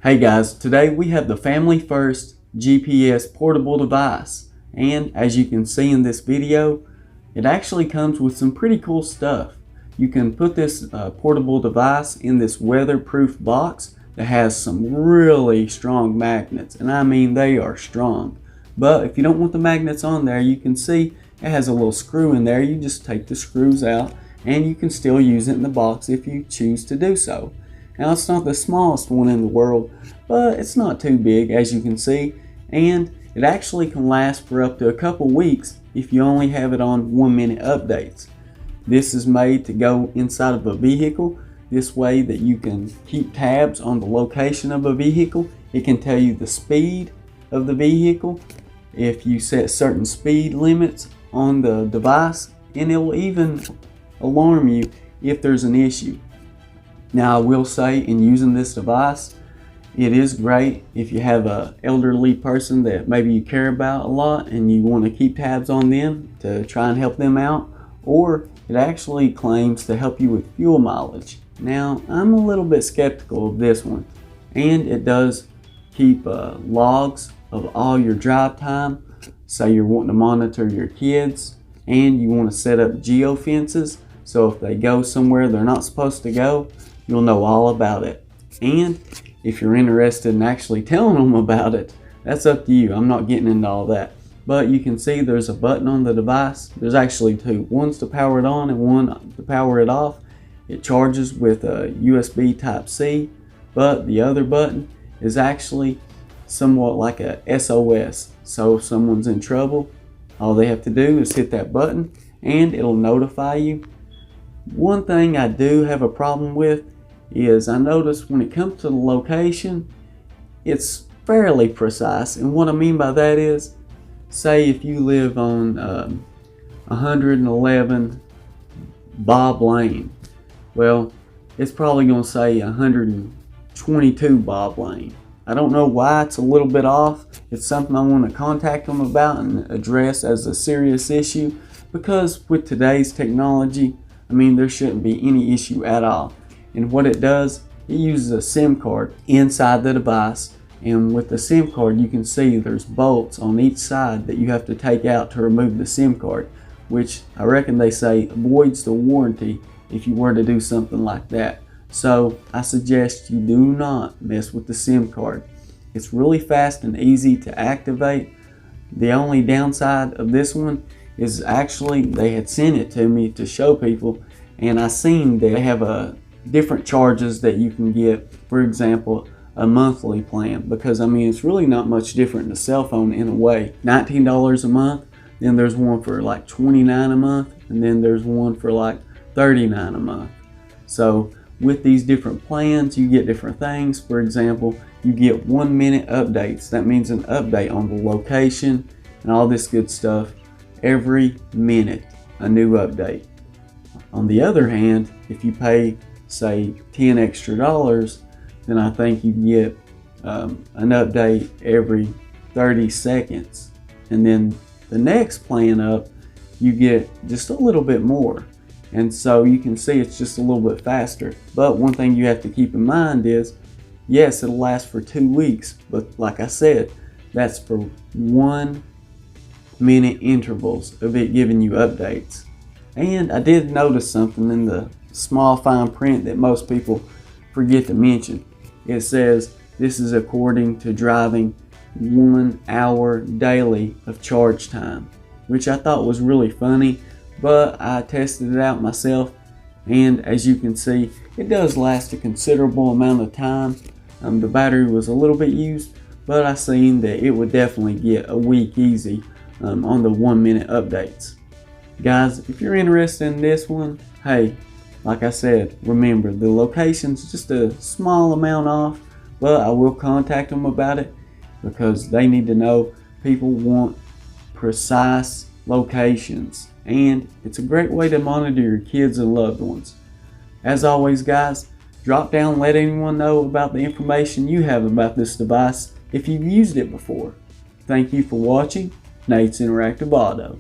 Hey guys, today we have the family first GPS portable device, and as you can see in this video, it actually comes with some pretty cool stuff. You can put this portable device in this weatherproof box that has some really strong magnets, and I mean they are strong. But if you don't want the magnets on there, you can see it has a little screw in there. You just take the screws out and you can still use it in the box if you choose to do so. Now it's not the smallest one in the world, but it's not too big as you can see, and it actually can last for up to a couple weeks if you only have it on 1-minute updates. This is made to go inside of a vehicle, this way that you can keep tabs on the location of a vehicle. It can tell you the speed of the vehicle, if you set certain speed limits on the device, and it will even alarm you if there's an issue. Now I will say, in using this device, it is great if you have an elderly person that maybe you care about a lot and you want to keep tabs on them to try and help them out, or it actually claims to help you with fuel mileage. Now I'm a little bit skeptical of this one, and it does keep logs of all your drive time. Say you're wanting to monitor your kids and you want to set up geofences, so if they go somewhere they're not supposed to go, you'll know all about it. And if you're interested in actually telling them about it, that's up to you. I'm not getting into all that. But you can see there's a button on the device. There's actually two. One's to power it on and one to power it off. It charges with a USB Type-C, but the other button is actually somewhat like a SOS. So if someone's in trouble, all they have to do is hit that button and it'll notify you. One thing I do have a problem with is I notice when it comes to the location, it's fairly precise. And what I mean by that is, say if you live on 111 Bob Lane, well, it's probably going to say 122 Bob Lane. I don't know why it's a little bit off. It's something I want to contact them about and address as a serious issue, because with today's technology, I mean, there shouldn't be any issue at all. And what it does, it uses a SIM card inside the device, and with the SIM card you can see there's bolts on each side that you have to take out to remove the SIM card, which I reckon they say avoids the warranty if you were to do something like that. So I suggest you do not mess with the SIM card. It's really fast and easy to activate. The only downside of this one is actually they had sent it to me to show people, and I seen they have a different charges that you can get. For example, a monthly plan, because I mean it's really not much different than a cell phone in a way. $19 a month, then there's one for like $29 a month, and then there's one for like $39 a month. So with these different plans you get different things. For example, you get 1-minute updates. That means an update on the location and all this good stuff. Every minute a new update. On the other hand, if you pay say $10 extra, then I think you get an update every 30 seconds. And then the next plan up, you get just a little bit more. And so you can see it's just a little bit faster. But one thing you have to keep in mind is, yes, it'll last for 2 weeks, but like I said, that's for 1-minute intervals of it giving you updates. And I did notice something in the small fine print that most people forget to mention. It says this is according to driving 1 hour daily of charge time, which I thought was really funny, but I tested it out myself, and as you can see, it does last a considerable amount of time. The battery was a little bit used, but I seen that it would definitely get a week easy on the 1-minute updates. Guys, if you're interested in this one, hey, like I said, remember the location's just a small amount off, but I will contact them about it because they need to know. People want precise locations, and it's a great way to monitor your kids and loved ones. As always guys, drop down and let anyone know about the information you have about this device if you've used it before. Thank you for watching Nate's Interactive Auto.